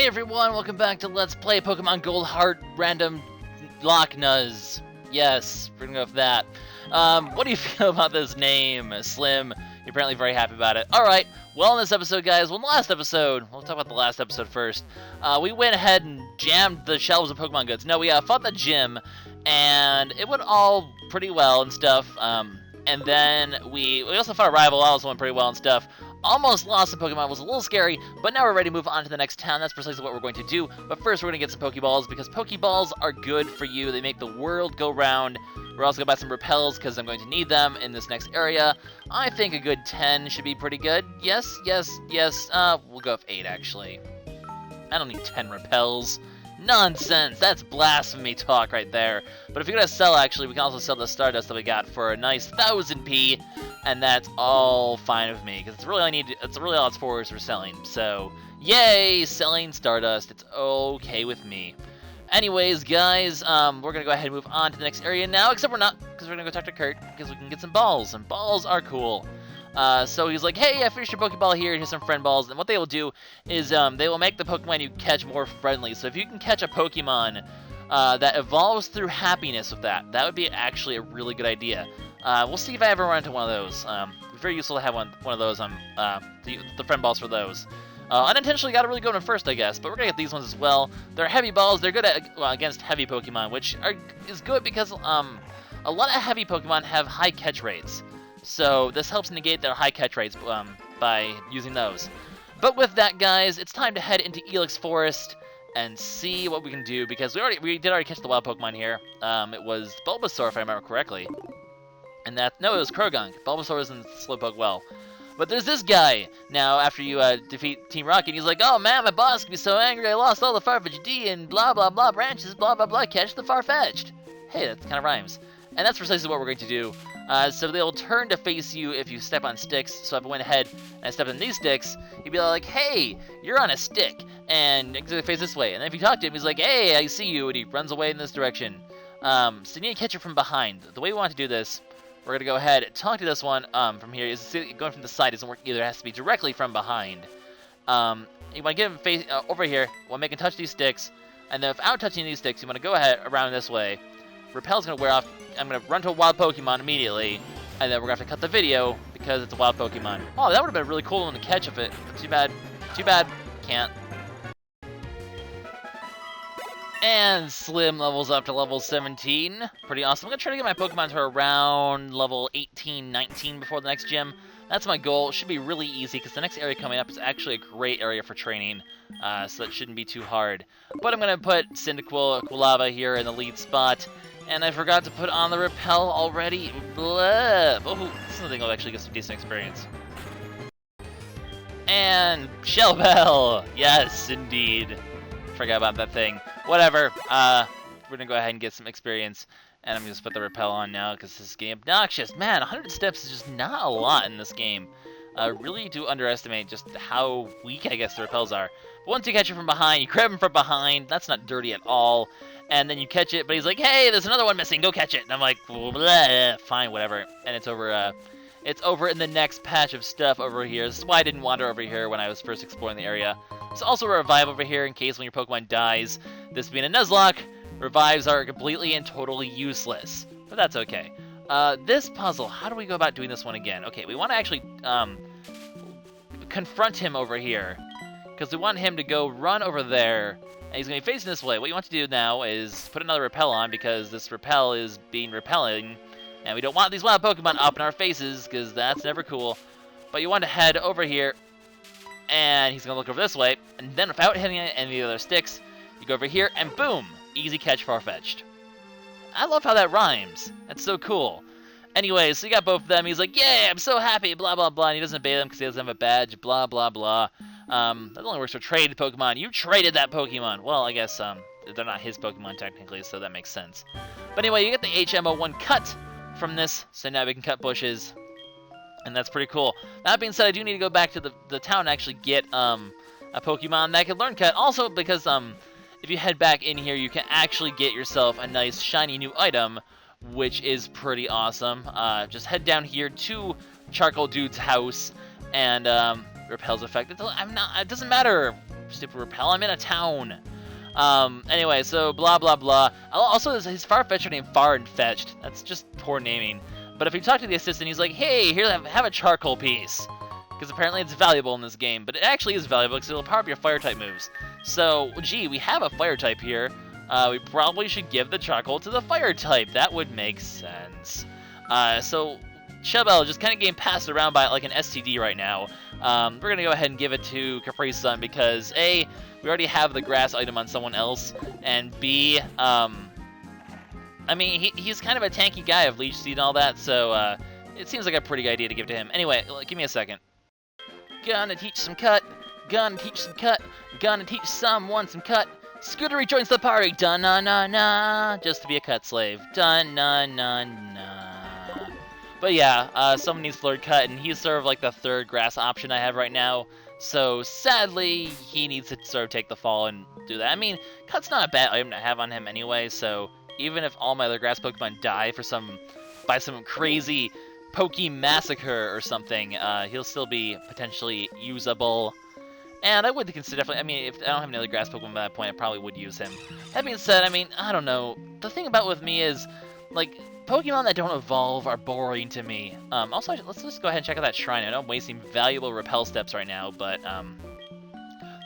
everyone, welcome back to Let's Play Pokemon Gold Heart Random Lock Nuz. Yes, we're gonna go with that. What do you feel about this name, Slim? You're apparently very happy about it. Alright, well in this episode, guys, in the last episode, we'll talk about the last episode first, we went ahead and jammed the shelves of Pokemon goods. No, we fought the gym, and it went all pretty well and stuff, and then we also fought a rival, also went pretty well and stuff. Almost lost some Pokemon, was a little scary, but now we're ready to move on to the next town. That's precisely what we're going to do. But first, we're going to get some Pokeballs, because Pokeballs are good for you. They make the world go round. We're also going to buy some Repels, because I'm going to need them in this next area. I think a good 10 should be pretty good. Yes, yes, yes. We'll go with 8, actually. I don't need 10 Repels. Nonsense! That's blasphemy talk right there. But if you're gonna sell, actually, we can also sell the Stardust that we got for a nice 1000 P, and that's all fine with me because it's really all it's for is for selling. So, yay, selling Stardust. It's okay with me. Anyways, guys, we're gonna go ahead and move on to the next area now. Except we're not, because we're gonna go talk to Kurt because we can get some balls, and balls are cool. So he's like, hey, I finished your Pokeball here, and here's some friend balls. And what they will do is they will make the Pokemon you catch more friendly. So if you can catch a Pokemon that evolves through happiness with that would be actually a really good idea. We'll see if I ever run into one of those. It's very useful to have one of those, the friend balls for those. Unintentionally got a really good one first, I guess, but we're gonna get these ones as well. They're heavy balls. They're good at, against heavy Pokemon, which is good because a lot of heavy Pokemon have high catch rates. So this helps negate their high catch rates by using those. But with that, guys, it's time to head into Ilex Forest and see what we can do, because we did already catch the wild Pokemon here. It was Bulbasaur, if I remember correctly. And no, it was Krogunk. Bulbasaur was in Slowpoke well. But there's this guy now after you defeat Team Rocket. He's like, oh man, my boss can be so angry. I lost all the Farfetch'd D and blah blah blah branches, blah blah blah. Catch the Farfetch'd. Hey, that kind of rhymes. And that's precisely what we're going to do. So they'll turn to face you if you step on sticks. So if I went ahead and I stepped on these sticks, he'd be like, hey, you're on a stick. And he'll face this way. And then if you talk to him, he's like, hey, I see you. And he runs away in this direction. So you need to catch it from behind. The way we want to do this, we're going to go ahead and talk to this one from here. Going from the side doesn't work either. It has to be directly from behind. You want to get him face over here. You want to make him touch these sticks. And then without touching these sticks, you want to go ahead around this way. Repel's going to wear off. I'm going to run to a wild Pokemon immediately, and then we're going to have to cut the video because it's a wild Pokemon. Oh, that would have been a really cool one to catch if it. But too bad. Too bad. Can't. And Slim levels up to level 17. Pretty awesome. I'm going to try to get my Pokemon to around level 18, 19 before the next gym. That's my goal. It should be really easy because the next area coming up is actually a great area for training. So that shouldn't be too hard. But I'm going to put Cyndaquil, Quilava here in the lead spot. And I forgot to put on the Repel already. Blah. Oh, this is something I'll actually get some decent experience. And Shell Bell. Yes, indeed. Forgot about that thing. Whatever. We're going to go ahead and get some experience. And I'm going to put the Repel on now because this is getting obnoxious. Man, 100 steps is just not a lot in this game. I really do underestimate just how weak, I guess, the Repels are. But once you catch it from behind, you grab him from behind. That's not dirty at all. And then you catch it, but he's like, hey, there's another one missing. Go catch it. And I'm like, blah, fine, whatever. And it's over in the next patch of stuff over here. This is why I didn't wander over here when I was first exploring the area. There's also a revive over here in case when your Pokemon dies. This being a Nuzlocke, revives are completely and totally useless. But that's okay. This puzzle, how do we go about doing this one again? Okay, we want to actually confront him over here. Because we want him to go run over there. And he's going to be facing this way. What you want to do now is put another Repel on because this Repel is being repelling. And we don't want these wild Pokemon up in our faces because that's never cool. But you want to head over here. And he's going to look over this way. And then without hitting any of the other sticks, you go over here and boom! Easy catch Farfetch'd. I love how that rhymes. That's so cool. Anyway, so you got both of them. He's like, yeah, I'm so happy, blah, blah, blah. And he doesn't obey them because he doesn't have a badge, blah, blah, blah. That only works for traded Pokemon. You traded that Pokemon. Well, I guess they're not his Pokemon technically, so that makes sense. But anyway, you get the HMO1 cut from this, so now we can cut bushes. And that's pretty cool. That being said, I do need to go back to the town and actually get a Pokemon that can learn cut. Also, because if you head back in here, you can actually get yourself a nice shiny new item, which is pretty awesome. Just head down here to Charcoal Dude's house, and Repel's effect. It doesn't matter stupid repel. I'm in a town. Anyway, so blah blah blah. Also, his Farfetch'd named Far and Fetched. That's just poor naming. But if you talk to the assistant, he's like, hey, here, have a charcoal piece. Because apparently it's valuable in this game. But it actually is valuable because it'll power up your fire-type moves. So, gee, we have a fire-type here. We probably should give the charcoal to the fire-type. That would make sense. So, Shellbell just kind of getting passed around by like an STD right now. We're going to go ahead and give it to Capri Sun because, A, we already have the grass item on someone else, and B, I mean, he's kind of a tanky guy of Leech Seed and all that, so it seems like a pretty good idea to give to him. Anyway, give me a second. Gonna teach some cut, gonna teach some cut, gonna teach someone some cut. Scooter rejoins the party, dun-na-na-na, just to be a cut slave, dun-na-na-na. But yeah, someone needs Floyd Cut, and he's sort of like the third grass option I have right now. So sadly, he needs to sort of take the fall and do that. I mean, Cut's not a bad item to have on him anyway, so even if all my other grass Pokemon die by some crazy Poke Massacre or something, he'll still be potentially usable. And I would consider definitely, I mean, if I don't have any other grass Pokemon by that point, I probably would use him. That being said, I mean, I don't know. The thing about with me is, like, Pokemon that don't evolve are boring to me. Also, let's just go ahead and check out that shrine. I know I'm wasting valuable repel steps right now, but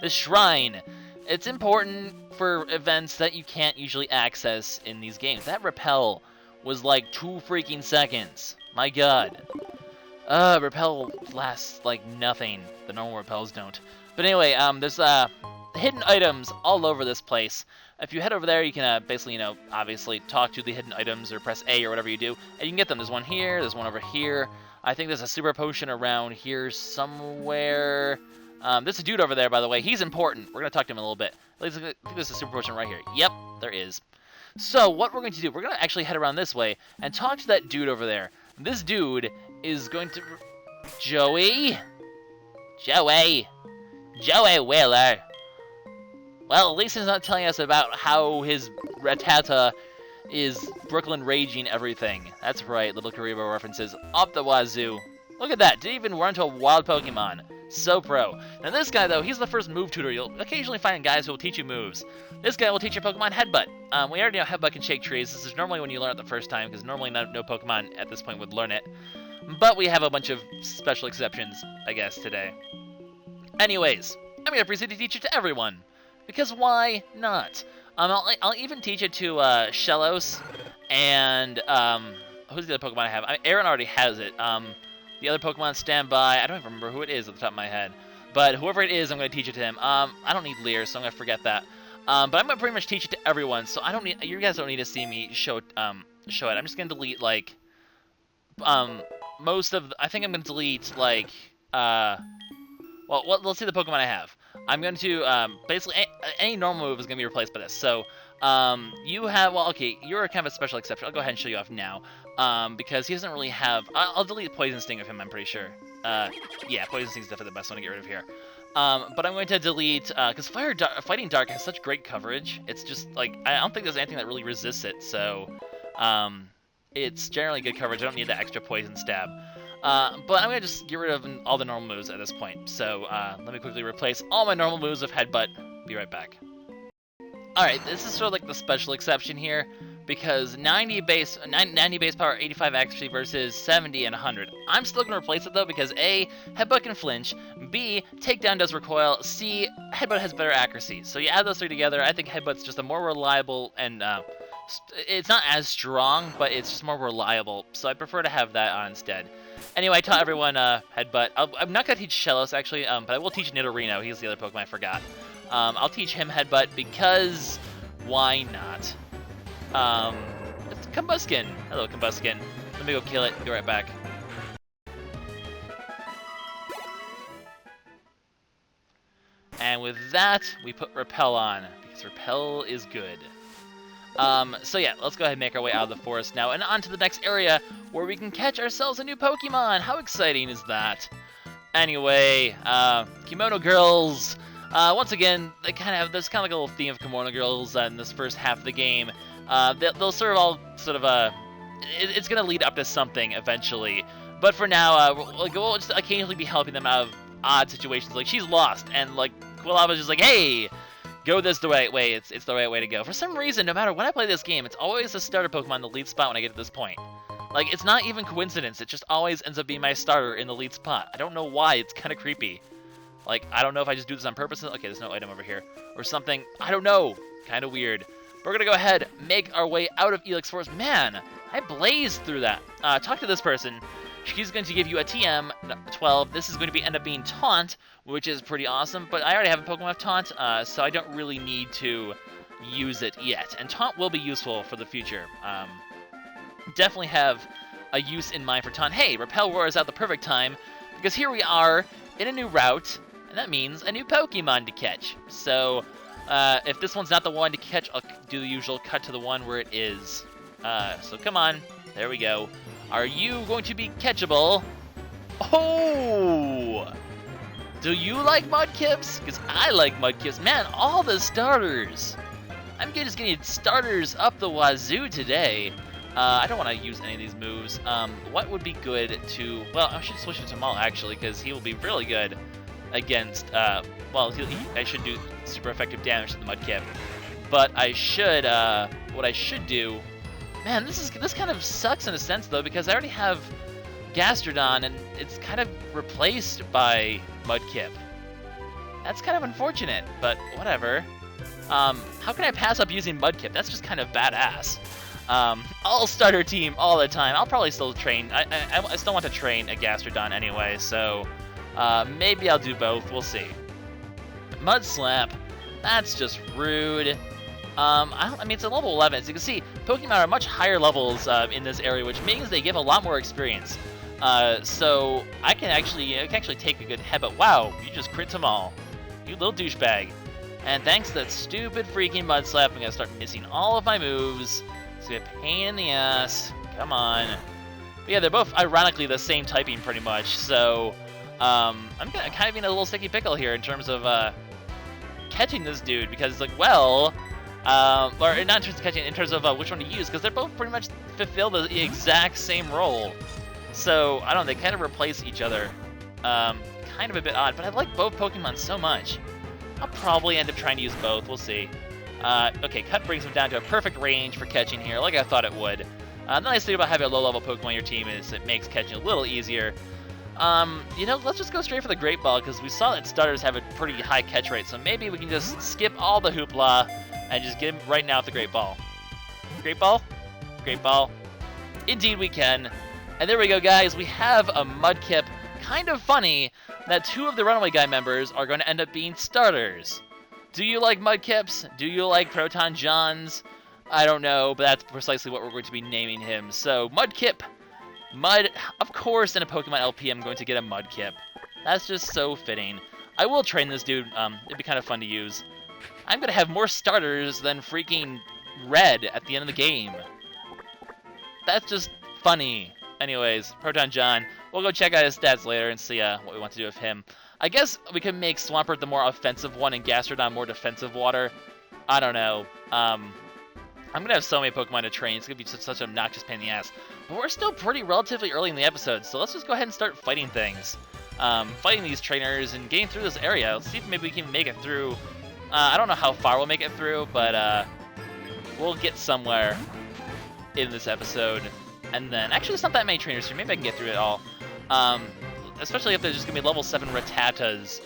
the shrine, it's important for events that you can't usually access in these games. That repel was like 2 freaking seconds. My god. Repel lasts like nothing. The normal repels don't. But anyway, there's hidden items all over this place. If you head over there, you can basically, obviously talk to the hidden items or press A or whatever you do, and you can get them. There's one here, there's one over here. I think there's a super potion around here somewhere. There's a dude over there, by the way. He's important. We're going to talk to him a little bit. I think there's a super potion right here. Yep, there is. So what we're going to do, we're going to actually head around this way and talk to that dude over there. This dude is going to... Joey Wheeler. Well, at least he's not telling us about how his Rattata is Brooklyn raging everything. That's right, little Karibo references up the wazoo. Look at that, didn't even run into a wild Pokemon. So pro. Now this guy, though, he's the first move tutor. You'll occasionally find guys who will teach you moves. This guy will teach your Pokemon Headbutt. We already know Headbutt can shake trees. This is normally when you learn it the first time, because normally no Pokemon at this point would learn it. But we have a bunch of special exceptions, I guess, today. Anyways, I'm going to proceed to teach it to everyone. Because why not? I'll even teach it to Shellos and who's the other Pokemon I have? Aaron already has it. The other Pokemon standby. I don't even remember who it is at the top of my head, but whoever it is, I'm going to teach it to him. I don't need Leer, so I'm going to forget that. But I'm going to pretty much teach it to everyone. So you guys don't need to see me show it. I'm just going to delete like most of. I think I'm going to delete like well, let's see the Pokemon I have. I'm going to, basically, any normal move is going to be replaced by this. So, you have, well, okay, you're kind of a special exception. I'll go ahead and show you off now, because he doesn't really have, I'll delete Poison Sting of him, I'm pretty sure. Yeah, Poison Sting's definitely the best one to get rid of here. But I'm going to delete, because Fighting Dark has such great coverage. It's just, like, I don't think there's anything that really resists it, so, it's generally good coverage. I don't need that extra Poison Stab. But I'm going to just get rid of all the normal moves at this point. So let me quickly replace all my normal moves with Headbutt. Be right back. Alright, this is sort of like the special exception here, because 90 base power, 85 XP versus 70 and 100. I'm still going to replace it though, because A, Headbutt can flinch, B, Takedown does recoil, C, Headbutt has better accuracy. So you add those three together, I think Headbutt's just a more reliable and it's not as strong, but it's just more reliable. So I prefer to have that on instead. Anyway, I taught everyone Headbutt. I'm not going to teach Shellos, actually, but I will teach Nidorino. He's the other Pokemon I forgot. I'll teach him Headbutt because why not? It's Combuskin. Hello, Combuskin. Let me go kill it. Be right back. And with that, we put Repel on, because Repel is good. So yeah, let's go ahead and make our way out of the forest now and on to the next area where we can catch ourselves a new Pokemon. How exciting is that? Anyway, Kimono Girls. Once again, there's kind of like a little theme of Kimono Girls in this first half of the game. They'll sort of all it's gonna lead up to something eventually. But for now, we'll just occasionally be helping them out of odd situations. Like she's lost, and like Quilava's just like, hey, go this the right way. It's the right way to go. For some reason, no matter when I play this game, it's always a starter Pokemon in the lead spot when I get to this point. Like, it's not even coincidence. It just always ends up being my starter in the lead spot. I don't know why. It's kind of creepy. Like, I don't know if I just do this on purpose. Okay, there's no item over here. Or something. I don't know. Kind of weird. We're going to go ahead, make our way out of Ilex Forest. Man, I blazed through that. Talk to this person. She's going to give you a TM 12. This is going to end up being Taunt, which is pretty awesome. But I already have a Pokemon with Taunt, so I don't really need to use it yet. And Taunt will be useful for the future. Definitely have a use in mind for Taunt. Hey, Repel Roar is at the perfect time, because here we are in a new route, and that means a new Pokemon to catch. So, if this one's not the one to catch, I'll do the usual cut to the one where it is. So come on, there we go. Are you going to be catchable? Oh! Do you like Mudkips? Because I like Mudkips. Man, all the starters. I'm just getting starters up the wazoo today. I don't want to use any of these moves. What would be good to... Well, I should switch it to Maul, actually, because he will be really good against... well, I should do super effective damage to the Mudkip. But I should... what I should do... Man, this kind of sucks in a sense, though, because I already have Gastrodon, and it's kind of replaced by Mudkip. That's kind of unfortunate, but whatever. How can I pass up using Mudkip? That's just kind of badass. All starter team all the time. I'll probably still train. I still want to train a Gastrodon anyway, so maybe I'll do both. We'll see. Mud Slap. That's just rude. I mean, it's a level 11. As you can see, Pokemon are much higher levels in this area, which means they give a lot more experience. So I can actually take a good headbutt. Wow, you just crit them all. You little douchebag. And thanks to that stupid freaking Mud Slap, I'm gonna start missing all of my moves. It's gonna be a pain in the ass. Come on. But yeah, they're both ironically the same typing pretty much. So I'm kind of in a little sticky pickle here in terms of catching this dude, because it's like, well, or not in terms of catching, in terms of which one to use, because they're both pretty much fulfill the exact same role. So I don't know, they kind of replace each other. Kind of a bit odd, but I like both Pokemon so much. I'll probably end up trying to use both. We'll see. Okay, Cut brings him down to a perfect range for catching here, like I thought it would. The nice thing about having a low-level Pokemon on your team is it makes catching a little easier. You know, let's just go straight for the Great Ball, because we saw that starters have a pretty high catch rate, so maybe we can just skip all the hoopla and just get him right now with the Great Ball. Great Ball? Great Ball. Indeed we can. And there we go, guys. We have a Mudkip. Kind of funny that two of the Runaway Guy members are going to end up being starters. Do you like Mudkips? Do you like Proton Johns? I don't know, but that's precisely what we're going to be naming him. So, Mudkip. Mud, of course, in a Pokemon LP, I'm going to get a Mudkip. That's just so fitting. I will train this dude. It'd be kind of fun to use. I'm going to have more starters than freaking Red at the end of the game. That's just funny. Anyways, Proton John. We'll go check out his stats later and see what we want to do with him. I guess we can make Swampert the more offensive one and Gastrodon more defensive water. I don't know. I'm going to have so many Pokemon to train. It's going to be such an obnoxious pain in the ass. But we're still pretty relatively early in the episode, so let's just go ahead and start fighting things. Fighting these trainers and getting through this area. Let's see if maybe we can make it through. I don't know how far we'll make it through, but we'll get somewhere in this episode. And then, actually, there's not that many trainers here. Maybe I can get through it all. Especially if there's just gonna be level 7 Rattatas.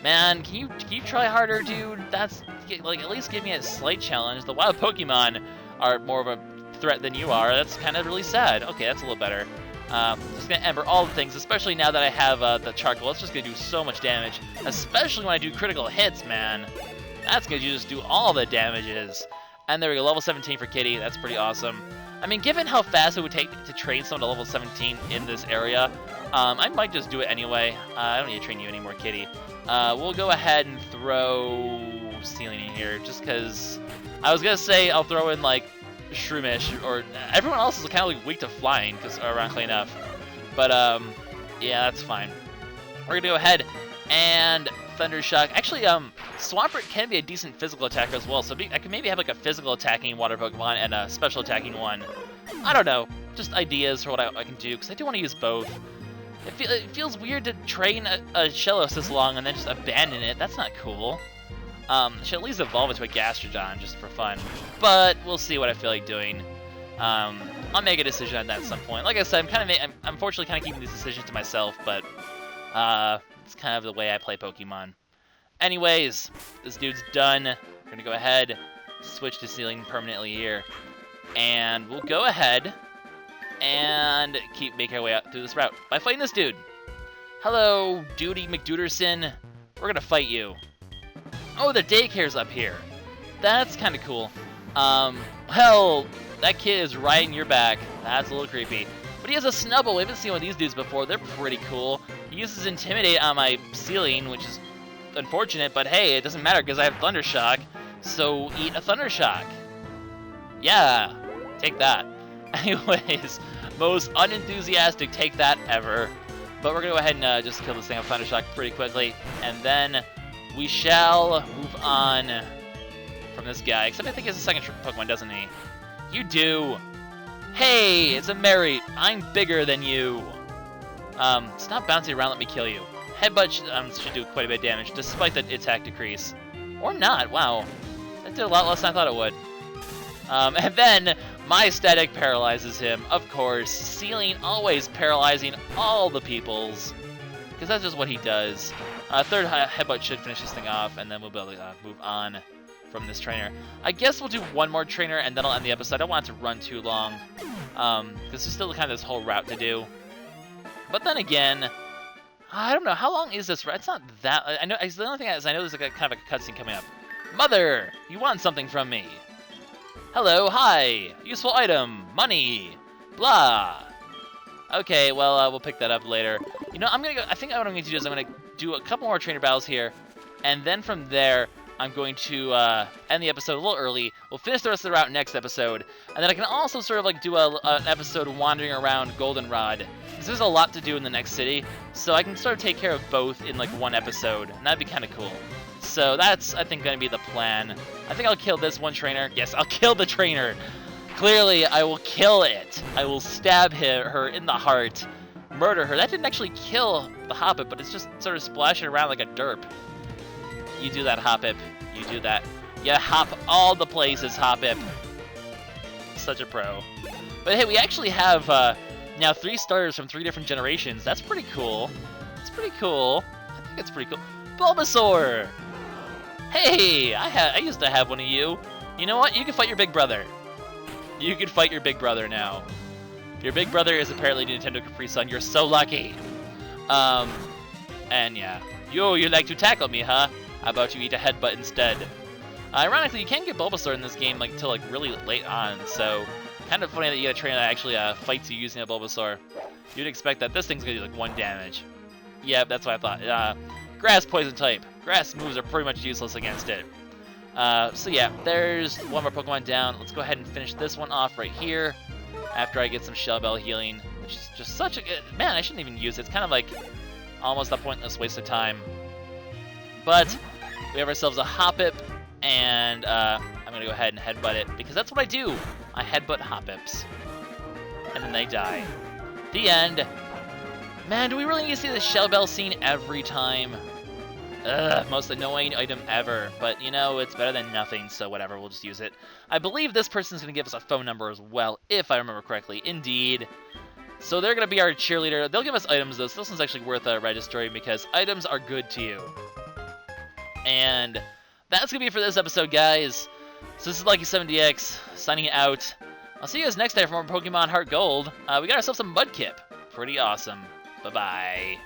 Man, can you try harder, dude? That's like, at least give me a slight challenge. The wild Pokemon are more of a threat than you are. That's kind of really sad. Okay, that's a little better. Just gonna ember all the things, especially now that I have the charcoal. It's just gonna do so much damage, especially when I do critical hits, man. That's gonna just do all the damages. And there we go, level 17 for Kitty. That's pretty awesome. I mean, given how fast it would take to train someone to level 17 in this area, I might just do it anyway. I don't need to train you anymore, Kitty. We'll go ahead and throw Ceiling in here, just because I was going to say I'll throw in, like, Shroomish, or everyone else is kind of like weak to flying, because ironically enough. But, yeah, that's fine. We're going to go ahead and Thundershock. Actually, Swampert can be a decent physical attacker as well, so I could maybe have like a physical attacking water Pokemon and a special attacking one. I don't know, just ideas for what I can do, because I do want to use both. It feels weird to train a Shellos this long and then just abandon it. That's not cool. Should at least evolve it to a Gastrodon just for fun. But we'll see what I feel like doing. I'll make a decision on that at some point. Like I said, I'm unfortunately kind of keeping these decisions to myself, but it's kind of the way I play Pokemon. Anyways, this dude's done. We're gonna go ahead, switch to Sealing permanently here, and we'll go ahead and keep making our way out through this route by fighting this dude. Hello, Duty McDuderson. We're gonna fight you. Oh, the daycare's up here. That's kind of cool. Well, that kid is riding your back. That's a little creepy. But he has a Snubble. We haven't seen one of these dudes before. They're pretty cool. He uses Intimidate on my Sealing, which is unfortunate, but hey, it doesn't matter because I have Thunder Shock. So eat a Thunder Shock. Yeah, take that. Anyways, most unenthusiastic take that ever. But we're going to go ahead and just kill this thing with Thunder Shock pretty quickly. And then we shall move on from this guy. Except I think he has a second Pokemon, doesn't he? You do. Hey, it's a Mary. I'm bigger than you. Stop bouncing around, let me kill you. Headbutt should do quite a bit of damage, despite the attack decrease. Or not, wow. That did a lot less than I thought it would. And then, my static paralyzes him, of course. Sealing always paralyzing all the peoples. Because that's just what he does. Third Headbutt should finish this thing off, and then we'll be able to move on from this trainer. I guess we'll do one more trainer, and then I'll end the episode. I don't want it to run too long. Because there's still kind of this whole route to do. But then again, I don't know. How long is this route? It's not that... I know. The only thing is I know there's like kind of a cutscene coming up. Mother! You want something from me? Hello, hi! Useful item, money, blah! Okay, well, we'll pick that up later. You know, I'm gonna go... I think what I'm going to do is I'm going to do a couple more trainer battles here, and then from there, I'm going to end the episode a little early. We'll finish the rest of the route next episode, and then I can also sort of like do an episode wandering around Goldenrod. Because there's a lot to do in the next city, so I can sort of take care of both in like one episode, and that'd be kind of cool. So that's, I think, going to be the plan. I think I'll kill this one trainer. Yes, I'll kill the trainer. Clearly, I will kill it. I will stab her in the heart, murder her. That didn't actually kill the Hoppip, but it's just sort of splashing around like a derp. You do that, Hoppip. You do that. You hop all the places, Hoppip. Such a pro. But hey, we actually have now 3 starters from 3 different generations. That's pretty cool. It's pretty cool. I think it's pretty cool. Bulbasaur! Hey, I used to have one of you. You know what? You can fight your big brother. You can fight your big brother now. Your big brother is apparently Nintendo Capri Sun. You're so lucky. And yeah. Yo, you like to tackle me, huh? How about you eat a headbutt instead? Ironically, you can't get Bulbasaur in this game like till like really late on, so kind of funny that you get a trainer that actually fights you using a Bulbasaur. You'd expect that this thing's gonna do like 1 damage. Yep, that's what I thought. Grass poison type. Grass moves are pretty much useless against it. So yeah, there's one more Pokemon down. Let's go ahead and finish this one off right here after I get some Shell Bell healing, which is just such a good... Man, I shouldn't even use it. It's kind of like almost a pointless waste of time. But we have ourselves a Hoppip, and I'm going to go ahead and headbutt it, because that's what I do. I headbutt Hoppips. And then they die. The end. Man, do we really need to see the Shell Bell scene every time? Ugh, most annoying item ever. But, you know, it's better than nothing, so whatever, we'll just use it. I believe this person's going to give us a phone number as well, if I remember correctly. Indeed. So they're going to be our cheerleader. They'll give us items, though, so this one's actually worth registering, because items are good to you. And that's going to be it for this episode, guys. So this is LuckySevenDX, signing out. I'll see you guys next time for more Pokemon HeartGold. We got ourselves some Mudkip. Pretty awesome. Bye-bye.